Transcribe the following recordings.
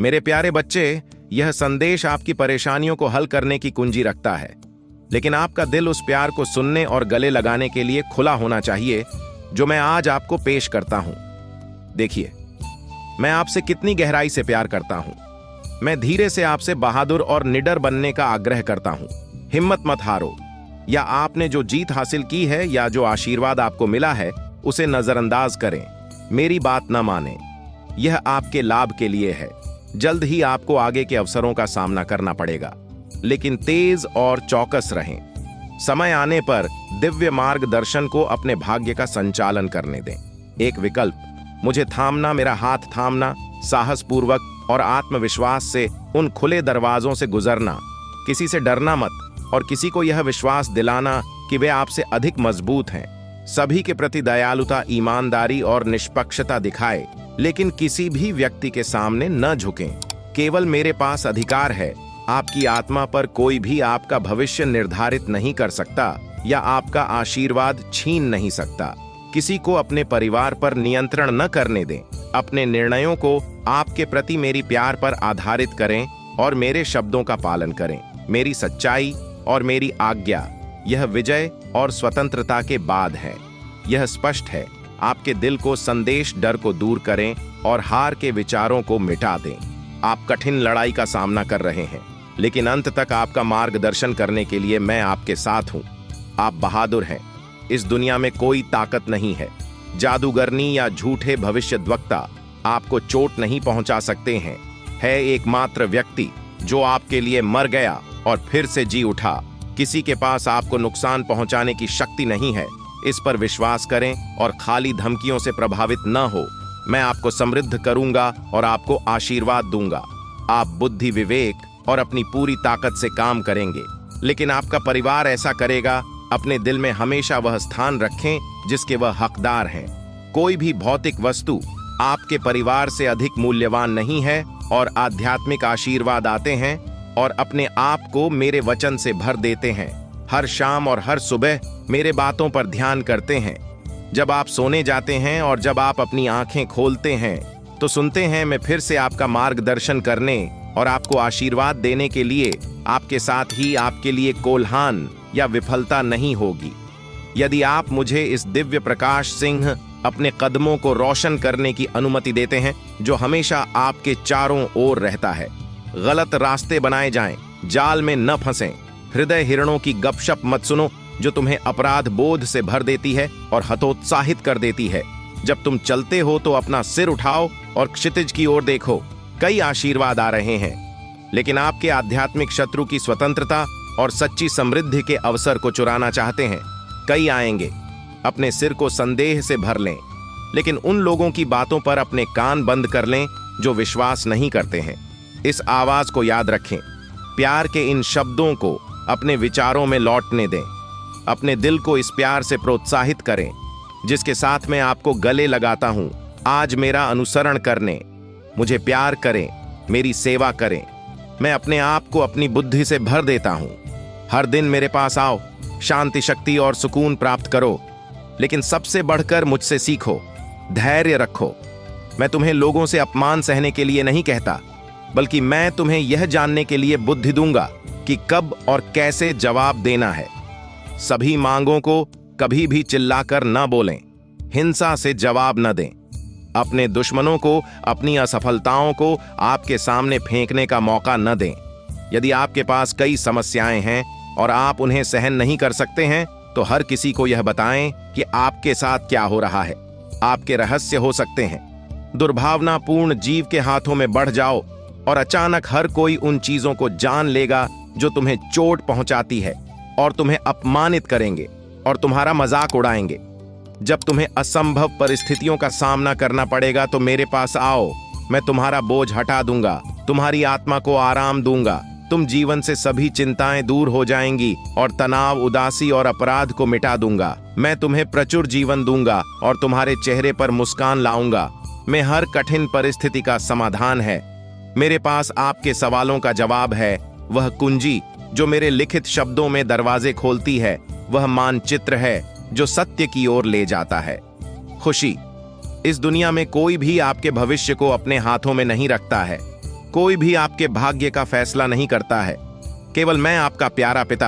मेरे प्यारे बच्चे, यह संदेश आपकी परेशानियों को हल करने की कुंजी रखता है, लेकिन आपका दिल उस प्यार को सुनने और गले लगाने के लिए खुला होना चाहिए जो मैं आज आपको पेश करता हूं। देखिए, मैं आपसे कितनी गहराई से प्यार करता हूं। मैं धीरे से आपसे बहादुर और निडर बनने का आग्रह करता हूं। हिम्मत मत हारो। या आपने जो जीत हासिल की है या जो आशीर्वाद आपको मिला है उसे नजरअंदाज करें। मेरी बात न माने। यह आपके लाभ के लिए है। जल्द ही आपको आगे के अवसरों का सामना करना पड़ेगा, लेकिन तेज और चौकस रहें। समय आने पर दिव्य मार्गदर्शन को अपने भाग्य का संचालन करने दें। एक विकल्प, मुझे थामना, मेरा हाथ थामना, साहसपूर्वक और आत्मविश्वास से उन खुले दरवाजों से गुजरना। किसी से डरना मत और किसी को यह विश्वास दिलाना कि वे आपसे अधिक मजबूत हैं। सभी के प्रति दयालुता, ईमानदारी और निष्पक्षता दिखाए, लेकिन किसी भी व्यक्ति के सामने न झुकें। केवल मेरे पास अधिकार है। आपकी आत्मा पर कोई भी आपका भविष्य निर्धारित नहीं कर सकता या आपका आशीर्वाद छीन नहीं सकता। किसी को अपने परिवार पर नियंत्रण न करने दें। अपने निर्णयों को आपके प्रति मेरी प्यार पर आधारित करें और मेरे शब्दों का पालन करें। मेरी सच्चाई और मेरी आज्ञा, यह विजय और स्वतंत्रता के बाद है। यह स्पष्ट है। आपके दिल को संदेश डर को दूर करें और हार के विचारों को मिटा दें। आप कठिन लड़ाई का सामना कर रहे हैं, लेकिन अंत तक आपका मार्गदर्शन करने के लिए मैं आपके साथ हूं। आप बहादुर हैं। इस दुनिया में कोई ताकत नहीं है। जादूगरनी या झूठे भविष्यद्वक्ता आपको चोट नहीं पहुंचा सकते हैं। है एकमात्र व्यक्ति जो आपके लिए मर गया और फिर से जी उठा। किसी के पास आपको नुकसान पहुंचाने की शक्ति नहीं है। इस पर विश्वास करें और खाली धमकियों से प्रभावित न हो। मैं आपको समृद्ध करूंगा और आपको आशीर्वाद दूंगा। आप बुद्धि, विवेक और अपनी पूरी ताकत से काम करेंगे, लेकिन आपका परिवार ऐसा करेगा। अपने दिल में हमेशा वह स्थान रखें जिसके वह हकदार हैं। कोई भी भौतिक वस्तु आपके परिवार से अधिक मूल्यवान नहीं है और आध्यात्मिक आशीर्वाद आते हैं और अपने आप को मेरे वचन से भर देते हैं। हर शाम और हर सुबह मेरे बातों पर ध्यान करते हैं। जब आप सोने जाते हैं और जब आप अपनी आंखें खोलते हैं तो सुनते हैं मैं फिर से आपका मार्गदर्शन करने और आपको आशीर्वाद देने के लिए आपके साथ ही आपके लिए कोल्हान या विफलता नहीं होगी। यदि आप मुझे इस दिव्य प्रकाश सिंह अपने कदमों को रोशन करने की अनुमति देते हैं जो हमेशा आपके चारों ओर रहता है। गलत रास्ते बनाए जाएं, जाल में न फंसें। हृदय हिरणों की गपशप मत सुनो जो तुम्हें अपराध बोध से भर देती है और हतोत्साहित कर देती है। जब तुम चलते हो तो अपना सिर उठाओ और क्षितिज की ओर देखो। कई आशीर्वाद आ रहे हैं, लेकिन आपके आध्यात्मिक शत्रु की स्वतंत्रता और सच्ची समृद्धि के अवसर को चुराना चाहते हैं। कई आएंगे। अपने सिर को संदेह से भर लें, लेकिन उन लोगों की बातों पर अपने कान बंद कर लें जो विश्वास नहीं करते हैं। इस आवाज को याद रखें। प्यार के इन शब्दों को अपने विचारों में लौटने दें। अपने दिल को इस प्यार से प्रोत्साहित करें जिसके साथ मैं आपको गले लगाता हूं। आज मेरा अनुसरण करने, मुझे प्यार करें, मेरी सेवा करें। मैं अपने आप को अपनी बुद्धि से भर देता हूं। हर दिन मेरे पास आओ, शांति, शक्ति और सुकून प्राप्त करो, लेकिन सबसे बढ़कर मुझसे सीखो। धैर्य रखो। मैं तुम्हें लोगों से अपमान सहने के लिए नहीं कहता, बल्कि मैं तुम्हें यह जानने के लिए बुद्धि दूंगा कि कब और कैसे जवाब देना है। सभी मांगों को कभी भी चिल्लाकर न बोलें। हिंसा से जवाब न दें। अपने दुश्मनों को अपनी असफलताओं को आपके सामने फेंकने का मौका न दें। यदि आपके पास कई समस्याएं हैं और आप उन्हें सहन नहीं कर सकते हैं तो हर किसी को यह बताएं कि आपके साथ क्या हो रहा है। आपके रहस्य हो सकते हैं। दुर्भावनापूर्ण जीव के हाथों में बढ़ जाओ और अचानक हर कोई उन चीजों को जान लेगा जो तुम्हें चोट पहुंचाती है और तुम्हें अपमानित करेंगे और तुम्हारा मजाक उड़ाएंगे। जब तुम्हें असंभव परिस्थितियों का सामना करना पड़ेगा तो मेरे पास आओ। मैं तुम्हारा बोझ हटा दूंगा, तुम्हारी आत्मा को आराम दूंगा। तुम जीवन से सभी चिंताएं दूर हो जाएंगी और तनाव, उदासी और अपराध को मिटा दूंगा। मैं तुम्हें प्रचुर जीवन दूंगा और तुम्हारे चेहरे पर मुस्कान लाऊंगा। मैं हर कठिन परिस्थिति का समाधान है। मेरे पास आपके सवालों का जवाब है। वह कुंजी जो मेरे लिखित शब्दों में दरवाजे खोलती है, वह मानचित्र है जो सत्य की ओर ले जाता है। खुशी। इस दुनिया में कोई भी आपके भविष्य को अपने हाथों में नहीं रखता है। कोई भी आपके भाग्य का फैसला नहीं करता है। केवल मैं, आपका प्यारा पिता,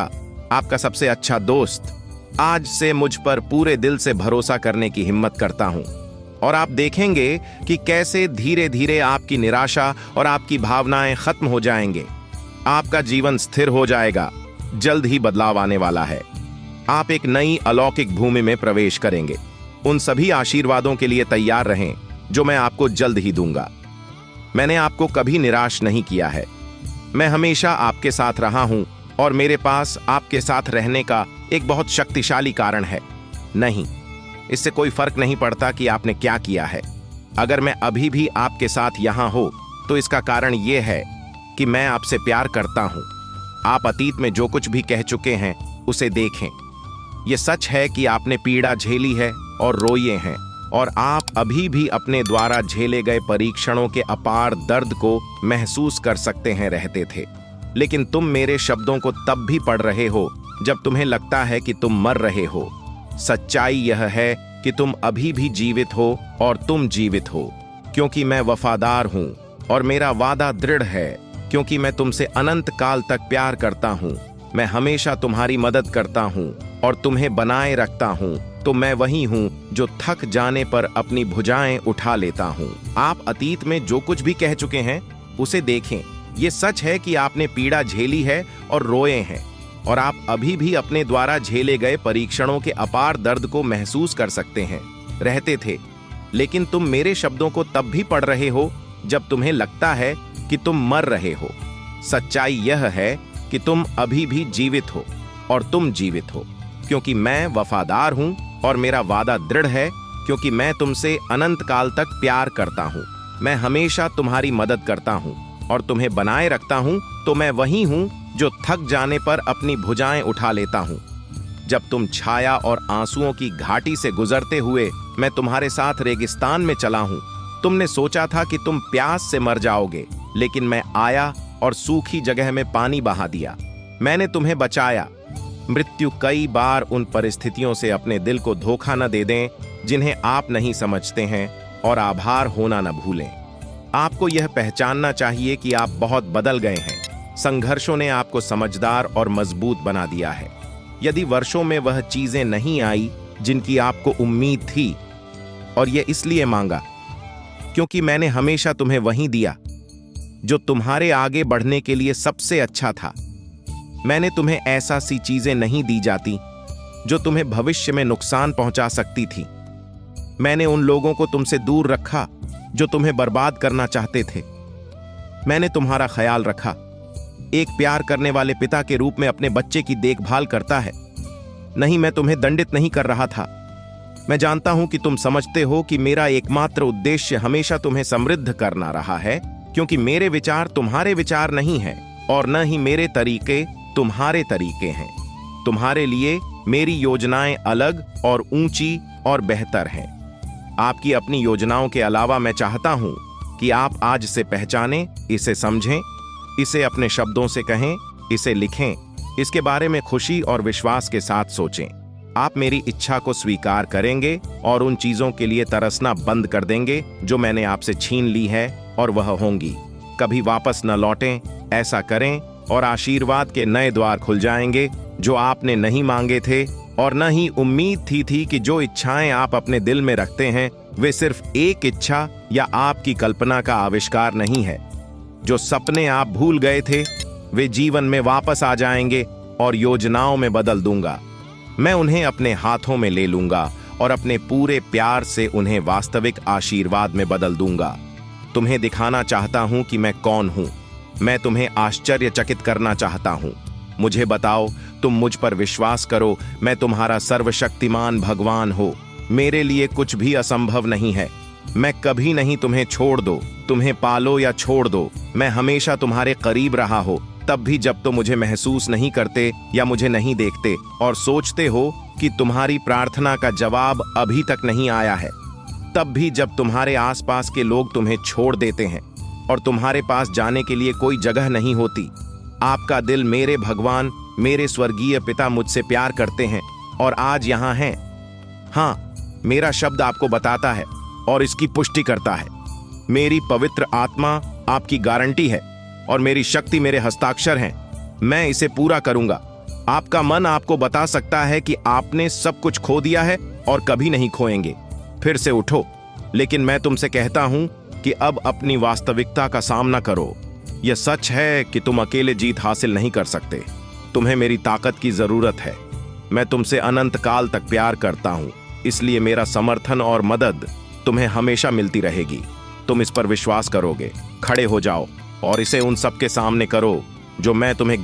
आपका सबसे अच्छा दोस्त, आज से मुझ पर पूरे दिल से भरोसा करने की हिम्मत करता हूं। और आप देखेंगे कि कैसे धीरे धीरे आपकी निराशा और आपकी भावनाएं खत्म हो जाएंगे। आपका जीवन स्थिर हो जाएगा। जल्द ही बदलाव आने वाला है। आप एक नई अलौकिक भूमि में प्रवेश करेंगे। उन सभी आशीर्वादों के लिए तैयार रहें जो मैं आपको जल्द ही दूंगा। मैंने आपको कभी निराश नहीं किया है। मैं हमेशा आपके साथ रहा हूं और मेरे पास आपके साथ रहने का एक बहुत शक्तिशाली कारण है। नहीं, इससे कोई फर्क नहीं पड़ता कि आपने क्या किया है। अगर मैं अभी भी आपके साथ यहां हो तो इसका कारण यह है कि मैं आपसे प्यार करता हूं। आप अतीत में जो कुछ भी कह चुके हैं उसे देखें। यह सच है कि आपने पीड़ा झेली है और रोए हैं, और आप अभी भी अपने द्वारा झेले गए परीक्षणों के अपार दर्द को महसूस कर सकते हैं रहते थे। लेकिन तुम मेरे शब्दों को तब भी पढ़ रहे हो जब तुम्हें लगता है कि तुम मर रहे हो। सच्चाई यह है कि तुम अभी भी जीवित हो और तुम जीवित हो क्योंकि मैं वफादार हूं और मेरा वादा दृढ़ है, क्योंकि मैं तुमसे अनंत काल तक प्यार करता हूं। मैं हमेशा तुम्हारी मदद करता हूं और तुम्हें बनाए रखता हूं। तो मैं वही हूं जो थक जाने पर अपनी भुजाएं उठा लेता हूं। आप अतीत में जो कुछ भी कह चुके हैं उसे देखें। यह सच है कि आपने पीड़ा झेली है और रोए हैं, और आप अभी भी अपने द्वारा झेले गए परीक्षणों के अपार दर्द को महसूस कर सकते हैं रहते थे। लेकिन तुम मेरे शब्दों को तब भी पढ़ रहे हो जब तुम्हें लगता है कि तुम मर रहे हो। सच्चाई यह है कि तुम अभी भी जीवित हो और तुम जीवित हो क्योंकि मैं वफादार हूं और मेरा वादा दृढ़ है, क्योंकि मैं तुमसे अनंत काल तक प्यार करता हूं। मैं हमेशा तुम्हारी मदद करता हूं और तुम्हें बनाए रखता हूं। तो मैं वही हूं जो थक जाने पर अपनी भुजाएं उठा लेता हूं। जब तुम छाया और आंसुओं की घाटी से गुजरते हुए मैं तुम्हारे साथ रेगिस्तान में चला हूं, तुमने सोचा था कि तुम प्यास से मर जाओगे, लेकिन मैं आया और सूखी जगह में पानी बहा दिया। मैंने तुम्हें बचाया। मृत्यु कई बार उन परिस्थितियों से अपने दिल को धोखा न दे दें जिन्हें आप नहीं समझते हैं, और आभार होना न भूलें। आपको यह पहचानना चाहिए कि आप बहुत बदल गए हैं। संघर्षों ने आपको समझदार और मजबूत बना दिया है। यदि वर्षों में वह चीजें नहीं आई जिनकी आपको उम्मीद थी, और यह इसलिए मांगा क्योंकि मैंने हमेशा तुम्हें वही दिया जो तुम्हारे आगे बढ़ने के लिए सबसे अच्छा था। मैंने तुम्हें ऐसा सी चीजें नहीं दी जाती जो तुम्हें भविष्य में नुकसान पहुंचा सकती थी। मैंने उन लोगों को तुमसे दूर रखा जो तुम्हें बर्बाद करना चाहते थे। मैंने तुम्हारा ख्याल रखा। एक प्यार करने वाले पिता के रूप में अपने बच्चे की देखभाल करता है। नहीं, मैं तुम्हें दंडित नहीं कर रहा था। मैं जानता हूं कि तुम समझते हो कि मेरा एकमात्र उद्देश्य हमेशा तुम्हें समृद्ध करना रहा है, क्योंकि मेरे विचार तुम्हारे विचार नहीं हैं और न ही मेरे तरीके तुम्हारे तरीके हैं। तुम्हारे लिए मेरी योजनाएं अलग और ऊंची और बेहतर हैं। आपकी अपनी योजनाओं के अलावा मैं चाहता हूं कि आप आज से पहचानें, इसे समझें, इसे अपने शब्दों से कहें, इसे लिखें, इसके बारे में खुशी और विश्वास के साथ सोचें। आप मेरी इच्छा को स्वीकार करेंगे और उन चीजों के लिए तरसना बंद कर देंगे जो मैंने आपसे छीन ली है, और वह होंगी। कभी वापस न लौटें। ऐसा करें और आशीर्वाद के नए द्वार खुल जाएंगे जो आपने नहीं मांगे थे, और न ही उम्मीद थी कि जो इच्छाएं आप अपने दिल में रखते हैं वे सिर्फ एक इच्छा या आपकी कल्पना का आविष्कार नहीं है। जो सपने आप भूल गए थे वे जीवन में वापस आ जाएंगे और योजनाओं में बदल दूंगा। मैं उन्हें अपने हाथों में ले लूंगा और अपने पूरे प्यार से उन्हें वास्तविक आशीर्वाद में बदल दूंगा। तुम्हें दिखाना चाहता हूं कि मैं कौन हूं। मैं तुम्हें आश्चर्यचकित करना चाहता हूं। मुझे बताओ, तुम मुझ पर विश्वास करो। मैं तुम्हारा सर्वशक्तिमान भगवान हो। मेरे लिए कुछ भी असंभव नहीं है। मैं कभी नहीं तुम्हें छोड़ दो। तुम्हें पालो या छोड़ दो, मैं हमेशा तुम्हारे करीब रहा हो। तब भी जब तुम मुझे महसूस नहीं करते या मुझे नहीं देखते और सोचते हो कि तुम्हारी प्रार्थना का जवाब अभी तक नहीं आया है। तब भी जब तुम्हारे आसपास के लोग तुम्हें छोड़ देते हैं और तुम्हारे पास जाने के लिए कोई जगह नहीं होती। आपका दिल, मेरे भगवान, मेरे स्वर्गीय पिता मुझसे प्यार करते हैं और आज यहाँ हैं। हाँ, मेरा शब्द आपको बताता है और इसकी पुष्टि करता है। मेरी पवित्र आत्मा आपकी गारंटी है और मेरी शक्ति मेरे हस्ताक्षर हैं। मैं इसे पूरा करूंगा। आपका मन आपको बता सकता है कि आपने सब कुछ खो दिया है और कभी नहीं खोएंगे। फिर से उठो, लेकिन मैं तुमसे कहता हूं कि अब अपनी वास्तविकता का सामना करो। यह सच है कि तुम अकेले जीत हासिल नहीं कर सकते। तुम्हें मेरी ताकत की जरूरत है। मैं तुमसे अनंत काल तक प्यार करता हूं, इसलिए मेरा समर्थन और मदद तुम्हें हमेशा मिलती रहेगी। तुम इस पर विश्वास करोगे। खड़े हो जाओ और इसे उन सबके सामने करो जो मैं तुम्हें